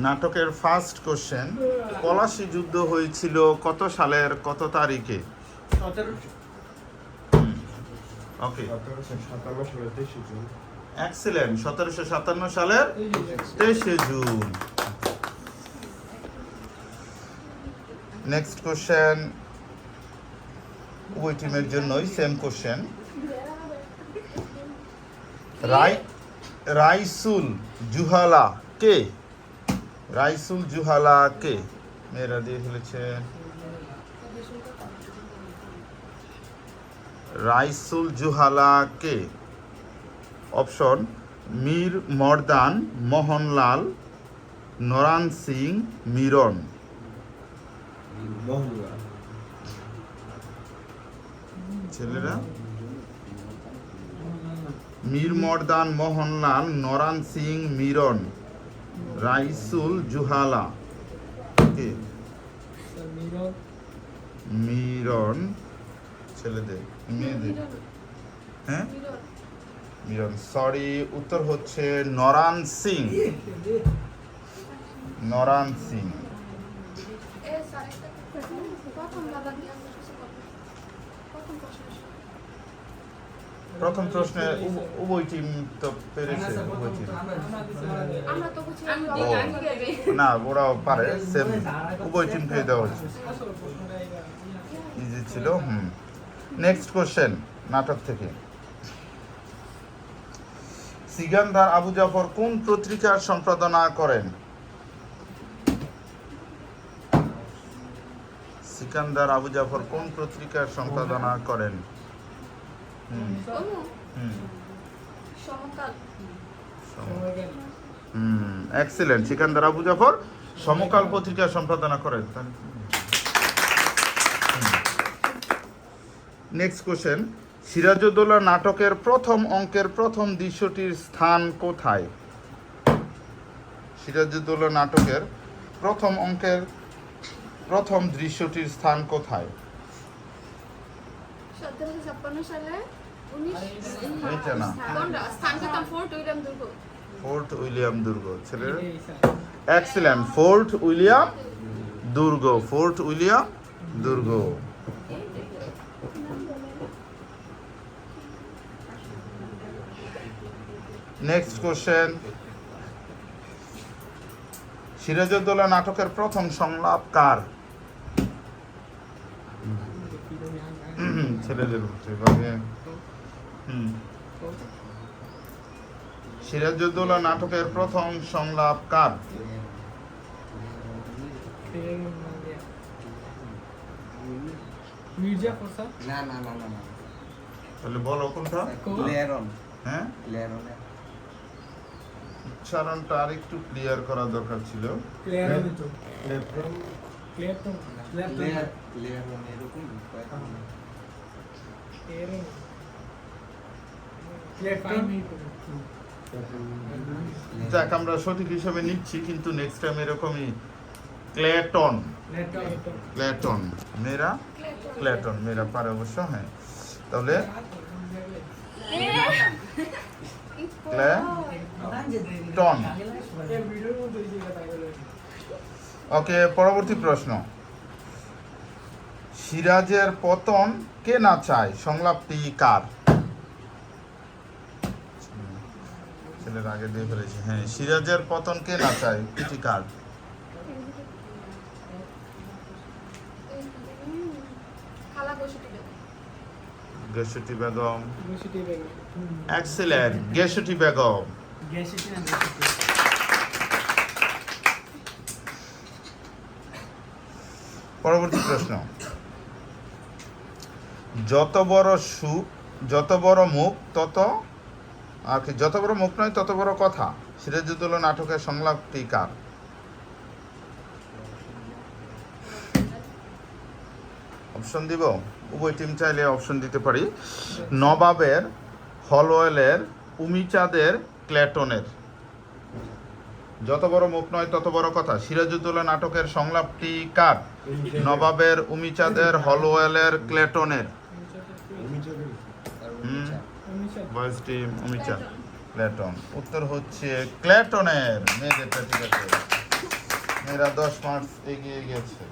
নাটকের first question, Palashi যুদ্ধ হয়েছিল কত সালের কত তারিখে? ওকে, 1757 এক্সিলেন্ট। 1757 সালের 23 জুন। নেক্সট কোশ্চেন উভয় টিমের জন্যই সেম কোশ্চেন। রাইসুল জুহালা কে? রাইসুল জুহালা কে? মেয়েরা দিয়ে ফেলেছে। রাইসুল জুহালা কে? অপশন মীর মর্দান মোহনলাল, নরান সিং, মিরন। ছেলেরা, মীর মর্দান মোহনলাল, নরান সিং, মিরন। রাইসুল জুহালা কে? মিরন ছেলেদের, মেয়েদের। হ্যাঁ, মিরন। সরি, উত্তর হচ্ছে নরান সিং। নরান সিং। প্রথম প্রশ্নে উভয় টিম তো পেরেছে। উভয় টিম না, ওরাও পারে, সেম উভয় টিমকে দেওয়া হয়েছে। ইজি ছিল। নেক্সট কোশ্চেন নাটক থেকে। সিকান্দার আবু জাফর কোন পত্রিকার সম্পাদনা করেন? সিকান্দার আবু জাফর কোন পত্রিকার সম্পাদনা করেন? এক্সিলেন্ট। সিকান্দার আবু জাফর সমকাল পত্রিকা সম্পাদনা করেন। নেক্সট কোশ্চেন, সিরাজউদ্দৌলা নাটকের প্রথম অঙ্কের প্রথম দৃশ্যটির স্থান কোথায়? সিরাজউদ্দৌলা নাটকের প্রথম অঙ্কের প্রথম দৃশ্যটির স্থান কোথায়? 1756 সালে এইটা না, ফোর্ট উইলিয়াম দুর্গ। ছেলেরা, এক্সিলেন্ট। ফোর্ট উইলিয়াম দুর্গ। ফোর্ট উইলিয়াম দুর্গ। নেক্সট কোশ্চেন, সিরাজউদ্দৌলা নাটকের প্রথম সংলাপ কার? ছেলেদের বিভাগে। সিরাজউদ্দৌলা নাটকের প্রথম সংলাপ কার? তাহলে বলো কোনটা? হ্যাঁ, উচ্চারণটা আর একটু ক্লিয়ার করা দরকার ছিল। যাক, আমরা সঠিক হিসাবে নিচ্ছি, কিন্তু নেক্সট টাইম এরকমই। ক্লেটন। ক্লেটন। মেয়েরা ক্লেটন, মেয়েরা পারে অবশ্য। হ্যাঁ, তাহলে ক্লেটন। ওকে, পরবর্তী প্রশ্ন। সিরাজের পতন কে না চায় সংলাপটি কার? ছেলের আগে দিয়ে ফেলেছে। হ্যাঁ, সিরাজের পতন কে না চায়, এটি কার? গেসুটি বেগম। এক্সিলেন্ট, গেসুটি বেগম। পরবর্তী প্রশ্ন, যত বড় মুখ তত আর কি, যত বড় মুখ নয় তত বড় কথা, সিরাজউদ্দৌলা নাটকের সংলাপটি কার? অপশন দিব? উভয় টিম চাইলে অপশন দিতে পারি। নবাবের, হলওয়েলের, উমিচাঁদের, ক্লেটনের। যত বড় মুখ নয় তত বড় কথা, সিরাজউদ্দৌলা নাটকের সংলাপটি কার? নবাবের, উমিচাঁদের, হলওয়েলের, ক্লেটনের। Boys team Umichand, Clayton. উত্তর হচ্ছে ক্লেটনের। মেয়েদেরটা ঠিক আছে। মেয়েরা 10 মার্কস এগিয়ে গেছে।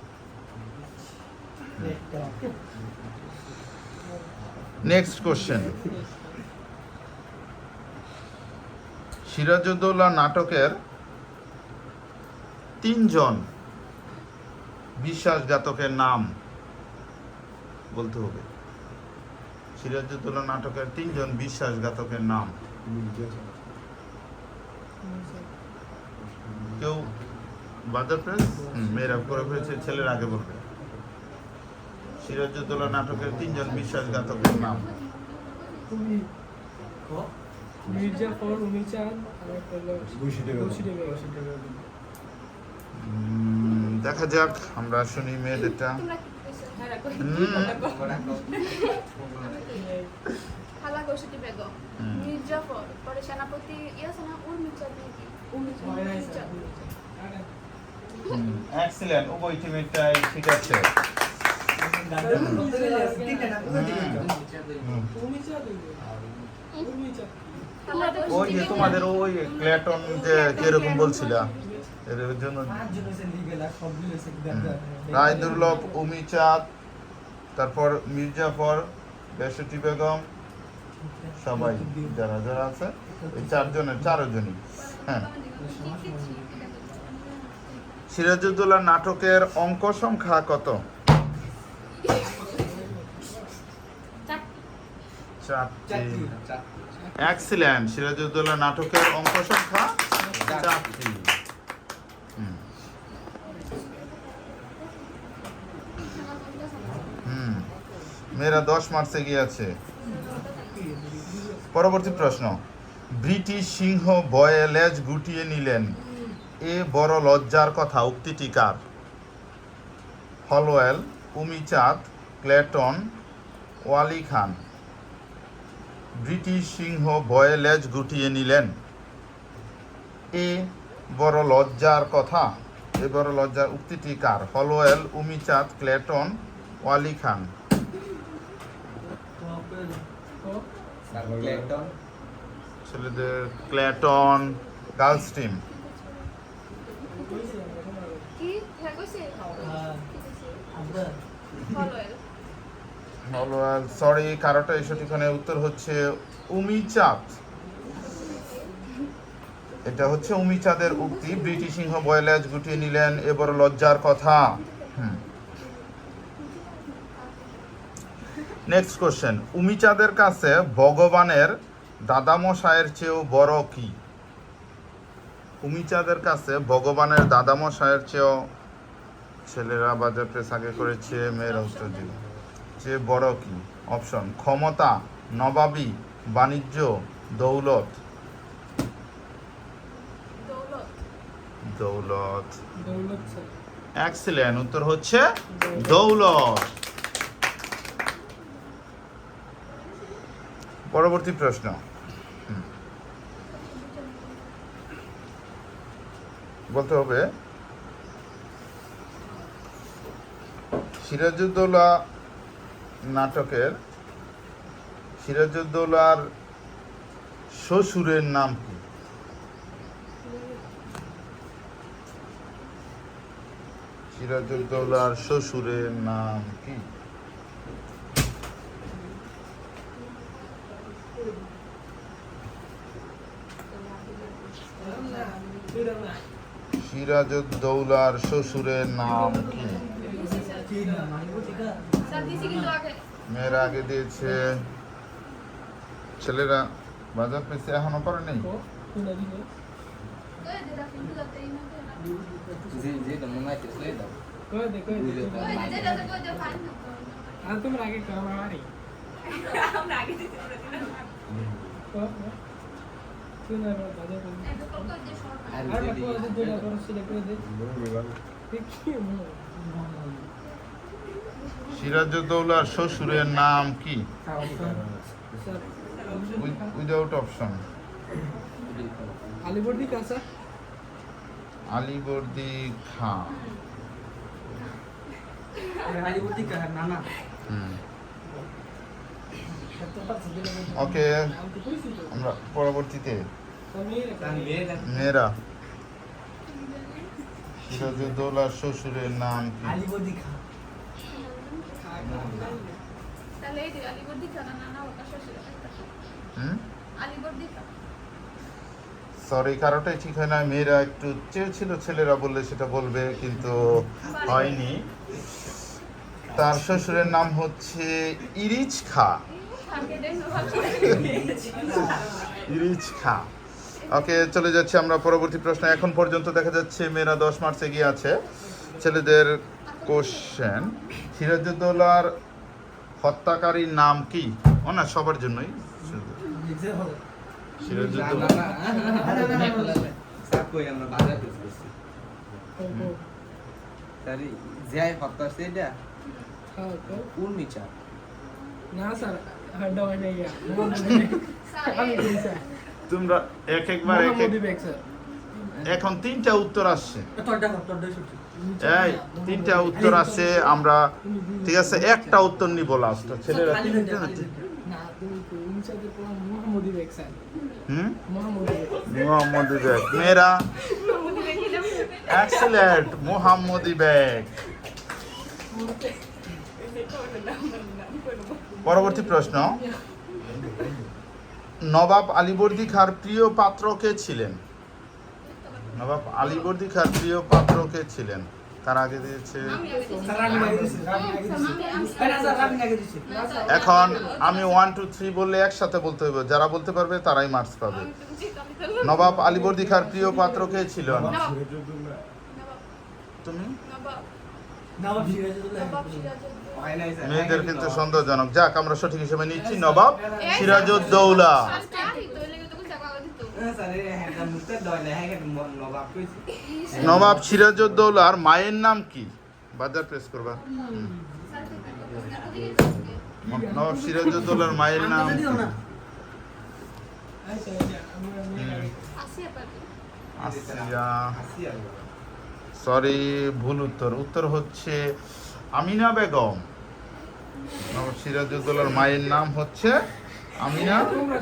নেক্সট কোশ্চেন, সিরাজউদ্দৌলা নাটকের 3 জন বিশ্বাসঘাতকের নাম বলতে হবে। সিরাজউদ্দৌলা নাটকের 3 জন বিশ্বাসঘাতকের নাম। কেউ বাজার প্রেস? মেয়েরা করে ফেলেছে, ছেলের আগে বলবে। সিরাজউদ্দৌলা নাটকের 3 জন বিশ্বাসঘাতকের নাম। মির্জাফর, উমিচাঁদ, দেখা যাক, আমরা শুনি মেয়েদেরটা। খালা কৌশিকী বেগম, মির্জাফর, পরে সেনাপতি এক্সিলেন্ট, উভয় টিমেরটাই ঠিক আছে। ওই যে তোমাদের ওই ক্লেটন যে কিরকম বলছিলা, এর জন্য রায়দুর্লভ, উমিচাঁদ, তারপর মির্জাফর, বেশটি বেগম, সবাই যারা যারা আছে এই 4 জনের 4 জনই। হ্যাঁ, সিরাজউদ্দৌলা নাটকের অঙ্ক সংখ্যা কত? 4টি। এক্সিলেন্ট, সিরাজউদ্দৌলা নাটকের অঙ্ক সংখ্যা 4টি। মেয়েরা 10 মার্কস এগিয়ে আছে। পরবর্তী প্রশ্ন, ব্রিটিশ সিংহ ভয়ে লেজ গুটিয়ে নিলেন, এ বড় লজ্জার কথা উক্তিটি কার? হলওয়েল, উমিচাঁদ, ক্লেটন, ওয়ালি খান। ব্রিটিশ সিংহ ভয়ে লেজ গুটিয়ে নিলেন, এ বড় লজ্জার কথা, এ বড় লজ্জার উক্তিটি কার? Holwell, Umichand, Clayton, Wali Khan. ছেলেদের Clayton, girls team. Holwell, sorry, কারোটা সঠিকখানে উত্তর হচ্ছে উমিচাঁদ। এটা হচ্ছে উমিচাঁদের উক্তি, ব্রিটিশ সিংহ ভয়ে লেজ গুটিয়ে নিলেন, এ বড় লজ্জার কথা। নেক্সট কোশ্চেন, উমিচাঁদের কাছে ভগবানের দাদামশায়ের চেয়েও বড় কি? উমিচাঁদের কাছে ভগবানের দাদামশায়ের চেয়েও, ছেলেরা বাজার প্রেস আগে করেছে, মেয়েরা উত্তর দিবে, চেয়ে বড় কি? অপশন, ক্ষমতা, নবাবী, বাণিজ্য, দৌলত। দৌলত। এক্সিলেন্ট, উত্তর হচ্ছে দৌলত। পরবর্তী প্রশ্ন, বলতে হবে সিরাজউদ্দৌলা নাটকের সিরাজউদ্দৌলার শ্বশুরের নাম কি? সিরাজউদ্দৌলার শ্বশুরের নাম কি? সিরাজউদ্দৌলার শ্বশুরের নাম কি? মেয়েরা আগে দিয়েছে, ছেলেরা বাজার পেয়েছে, এখনো করে নেই। সিরাজউদ্দৌলার শ্বশুরের নাম কি? Without option. Alivardi Khan sir. Alivardi Khan. Alivardi Khan নানা। ওকে, আমরা পরবর্তীতে মেয়েরা সিরাজউদ্দৌলার শ্বশুরের নাম কি? আলিবর্দি খান তাহলে এই যে আলিবর্দি খান আর নানা ওটা শ্বশুর হুম আলিবর্দি খান। সরি, কারোটাই ঠিক হয় না। মেয়েরা একটু চেয়েছিল ছেলেরা বললে সেটা বলবে, কিন্তু হয়নি। তার শ্বশুরের নাম হচ্ছে ইরিচ খা। খানকে দেখো ভালো। ইরিচ খা। ওকে, চলে যাচ্ছি আমরা পরবর্তী প্রশ্ন। এখন পর্যন্ত দেখা যাচ্ছে মেয়েরা 10 মার্কস এগিয়ে আছে। ছেলেদের কোশ্চেন, সিরাজউদ্দৌলার হত্যাকারীর নাম কি? ও না, সবার জন্যই। সিরাজউদ্দৌলা স্যার কই আমরা বাজার পেশ করছি স্যার যাই হত্যা করছে এটা উর্মি চা না স্যার হ্যান্ডা হয় না ইয়া আমি করি স্যার তোমরা এক একবার এক এক মোহাম্মদ বেগ স্যার এখন 3টা উত্তর আসছে। তোরটা সত্যি এই 3টা উত্তর আসছে। আমরা ঠিক আছে, একটা উত্তর নিব লাস্ট। ছেলেরা 3টা না তুমি তো ইনসাইডে পুরো মোহাম্মদ বেগ স্যার হুম মোহাম্মদ বেগ মোহাম্মদ বেগ। মেয়েরা এক্সেলেন্ট, মোহাম্মদ বেগ। পরবর্তী প্রশ্ন, নবাব আলীবর্দী খাঁর প্রিয় পাত্র কে ছিলেন? নবাব আলীবর্দী খাঁর প্রিয় পাত্র কে ছিলেন? তার আগে দিয়েছে। এখন আমি 1 2 3 বললে একসাথে বলতে হবে, যারা বলতে পারবে তারাই মার্কস পাবে। নবাব আলীবর্দী খাঁর প্রিয় পাত্র কে ছিলেন? তুমি? নবাব সিরাজউদ্দৌলা হয় নাই স্যার মেয়েদের কিন্তু সন্দেহজনক। যাক, আমরা সঠিক হিসেবে নিচ্ছি নবাব সিরাজউদ্দৌলা। স্যার এই হ্যাঁ মুস্তাদ দয় না হ্যাঁ নবাব কইছি নবাব সিরাজউদ্দৌলার মায়ের নাম কি? বাজার প্রেস করবা। নবাব সিরাজউদ্দৌলার মায়ের নাম কি? আসিয়া। আসিয়া সরি, ভুল উত্তর। উত্তর হচ্ছে আমিনা বেগম। নবাব সিরাজউদ্দৌলার মায়ের নাম হচ্ছে আমিনা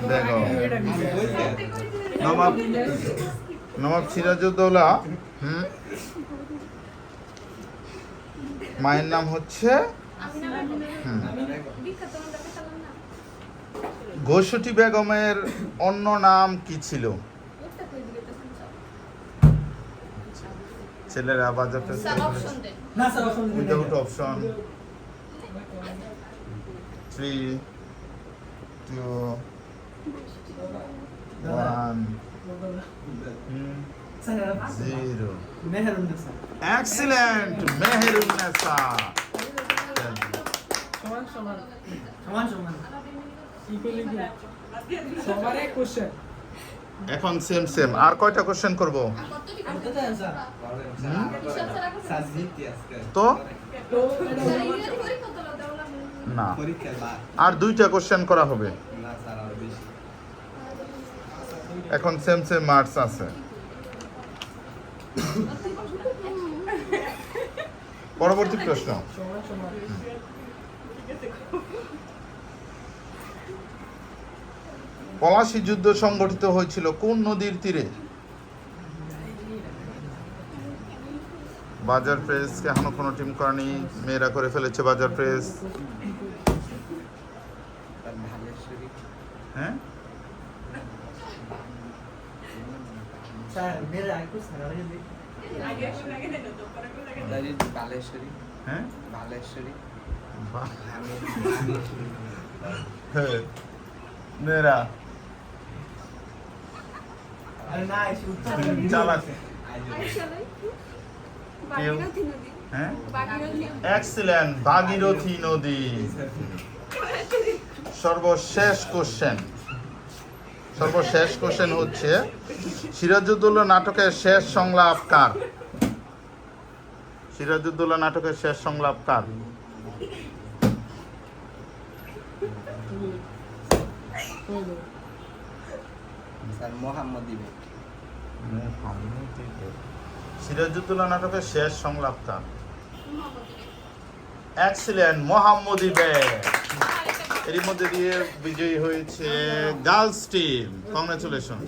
বেগম। নবাব নবাব সিরাজউদ্দৌলা মায়ের নাম হচ্ছে ঘোষটি বেগমের অন্য নাম কি ছিল? ছেলেরা বাজার প্রেস না sir option without option. 3 2 1 0। Meherunnesa excellent, Meherunnesa. সমান সমান সমান সমান ইকুয়ালি সবার এক কোশ্চেন এখন সেম সেম। আর কয়টা কোশ্চেন করব? স্যার জিততে আজকে তো তো না, পরীক্ষার বা আর 2টা কোশ্চেন করা হবে। না স্যার আরো বেশি এখন সেম সেম মার্কস আছে। পরবর্তী প্রশ্ন, সমান সমান পলাশী যুদ্ধ সংগঠিত হয়েছিল কোন নদীর তীরে? বাজার প্রেস এখনো কোনো টিম করেনি, মেয়েরা করে ফেলেছে বাজার প্রেস। ভালেশ্বরী হ্যাঁ, স্যার মেরা আইকো স্যার আগে বালেশ্বরী হ্যাঁ, বালেশ্বরী বাহ। হ্যাঁ, মেয়েরা আরে না এসে উত্তর চালাক। কেউ হ্যাঁ, এক্সিলেন্ট, ভাগীরথী নদী। সর্বশেষ কোশ্চেন হচ্ছে সিরাজউদ্দৌলা নাটকের শেষ সংলাপ কার? সিরাজউদ্দৌলা নাটকের শেষ সংলাপ কার? স্যার মোহাম্মদ বেগ সিরাজউদ্দৌলা নাটকের শেষ সংলাপ কার? এক্সিলেন্ট, মোহাম্মদ বেগ। এরই মধ্যে দিয়ে বিজয়ী হয়েছে গার্লস টিম। কংগ্রেচুলেশন।